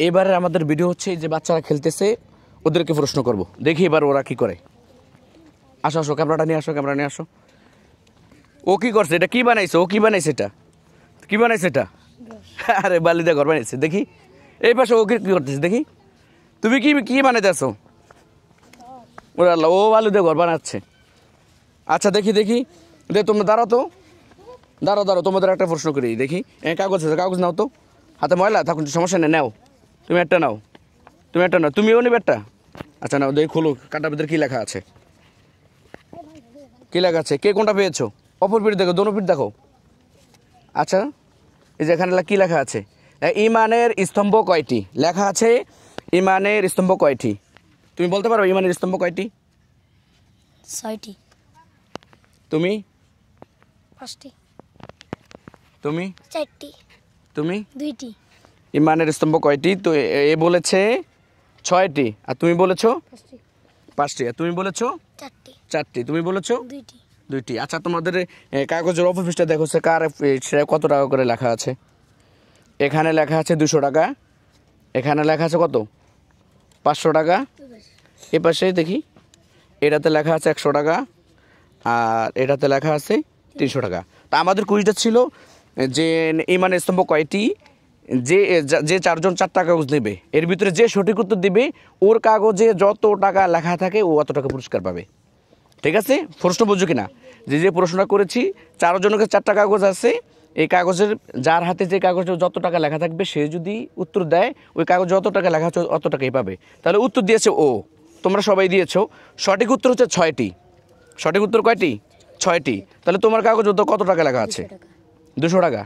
এবারে আমাদের ভিডিও হচ্ছে যে বাচ্চারা খেলতেছে, ওদেরকে প্রশ্ন করব, দেখি এবার ওরা কি করে। আসো আসো, ক্যামেরাটা নিয়ে আসো, ক্যামেরা নিয়ে আসো। ও কি করছে? এটা কি বানাইছে? ও কি বানাইছে? এটা কি বানাইছে? এটা আরে বালিদা ঘর বানাইছে। দেখি এই পাশে ও কি করতেছে দেখি। তুমি কি কি বানাইতেছো? ওরে আল্লাহ, ও বালিদা ঘর বানাচ্ছে। আচ্ছা দেখি দেখি, তোমরা দাঁড়াও তো, দাঁড়াও দাঁড়াও, তোমাদের একটা প্রশ্ন করি দেখি। কাগজ আছে, কাগজ নাও তো, হাতে ময়লা থাকুন সমস্যা নেই, নাও তুমি একটা নাও, তুমি একটা নাও, তুমিও নিবে একটা। আচ্ছা নাও, দেখি খোলো, কাটার ভিতরে কী লেখা আছে, কী লেখা আছে, কে কোনটা পেয়েছো? অপর পিঠ দেখো, দোনো পিঠ দেখো। আচ্ছা এই যে এখানে কী লেখা আছে? ইমানের স্তম্ভ কয়টি লেখা আছে? ইমানের স্তম্ভ কয়টি? তুমি বলতে পারো ইমানের স্তম্ভ কয়টি? 6টি। তুমি? 5টি। তুমি? 4টি। তুমি? 2টি। ইমানের স্তম্ভ কয়টি? তো এ বলেছে 6টি, আর তুমি বলেছো 5টি, আর তুমি বলেছো 4টি, তুমি বলেছো 2টি। আচ্ছা তোমাদের কাগজের অপর পৃষ্ঠা দেখো, কার সেটা কত টাকা করে লেখা আছে? এখানে লেখা আছে 200 টাকা, এখানে লেখা আছে কত? 500 টাকা। এ পাশে দেখি, এটাতে লেখা আছে 100 টাকা, আর এটাতে লেখা আছে 300 টাকা। তা আমাদের কুইজটা ছিল যে ইমানের স্তম্ভ কয়টি, যে যে 4 জন 4টা কাগজ নেবে, এর ভিতরে যে সঠিক উত্তর দিবে ওর কাগজে যত টাকা লেখা থাকে ও অত টাকা পুরস্কার পাবে। ঠিক আছে? প্রশ্ন বুঝছো কিনা? যে যে প্রশ্নটা করেছি, 4 জনের 4টা কাগজ আছে, এই কাগজের যার হাতে যে কাগজে যত টাকা লেখা থাকবে সে যদি উত্তর দেয়, ওই কাগজে যত টাকা লেখা আছে অত টাকাই পাবে। তাহলে উত্তর দিয়েছে ও, তোমরা সবাই দিয়েছো। সঠিক উত্তর হচ্ছে 6টি। সঠিক উত্তর কয়টি? 6টি। তাহলে তোমার কাগজ কত টাকা লেখা আছে? 200 টাকা।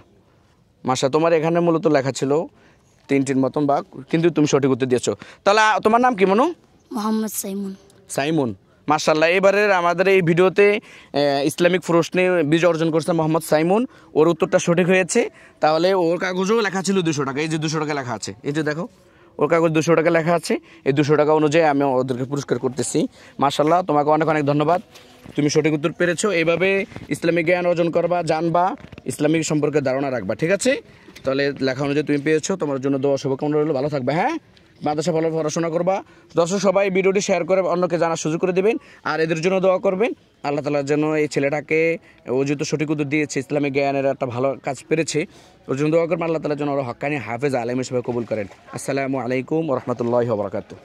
মাশা, তোমার এখানে মূলত লেখা ছিল 3টির মতন বা, কিন্তু তুমি সঠিক উত্তর দিয়েছো। তাহলে তোমার নাম কি মনু? মোহাম্মদ সাইমুন। সাইমুন, মাশাআল্লাহ। এবারের আমাদের এই ভিডিওতে ইসলামিক প্রশ্নে বিজয় অর্জন করছে মোহাম্মদ সাইমুন, ওর উত্তরটা সঠিক হয়েছে। তাহলে ওর কাগজেও লেখা ছিল 200 টাকা, এই যে 200 টাকা লেখা আছে, এই যে দেখো ওর কাগজ 200 টাকা লেখা আছে। এই 200 টাকা অনুযায়ী আমি ওদেরকে পুরস্কার করতেছি। মাশাআল্লাহ, তোমাকে অনেক অনেক ধন্যবাদ, তুমি সঠিক উত্তর পেরেছো। এইভাবে ইসলামিক জ্ঞান অর্জন করবা, জানবা, ইসলামিক সম্পর্কে ধারণা রাখবা। ঠিক আছে? তাহলে লেখা অনুযায়ী তুমি পেয়েছো, তোমার জন্য দোয়া শুভকামনা রইল, ভালো থাকবে। হ্যাঁ, মাদ্রাসা ভালো পড়াশোনা করবা। দর্শক সবাই ভিডিওটি শেয়ার করে অন্যকে জানার সুযোগ করে দেবেন, আর এদের জন্য দোয়া করবেন। আল্লাহ তাআলা যেন এই ছেলেটাকে, ও যেহেতু সঠিক উত্তর দিয়েছে, ইসলামিক জ্ঞানের একটা ভালো কাজ পেরেছে, ওর জন্য দোয়া করবেন। আল্লাহ তাআলা যেন ওর হক্কানি হাফেজ আলেম হিসেবে কবুল করেন। আসসালামু আলাইকুম ওয়া রাহমাতুল্লাহি ওয়া বারাকাতুহু।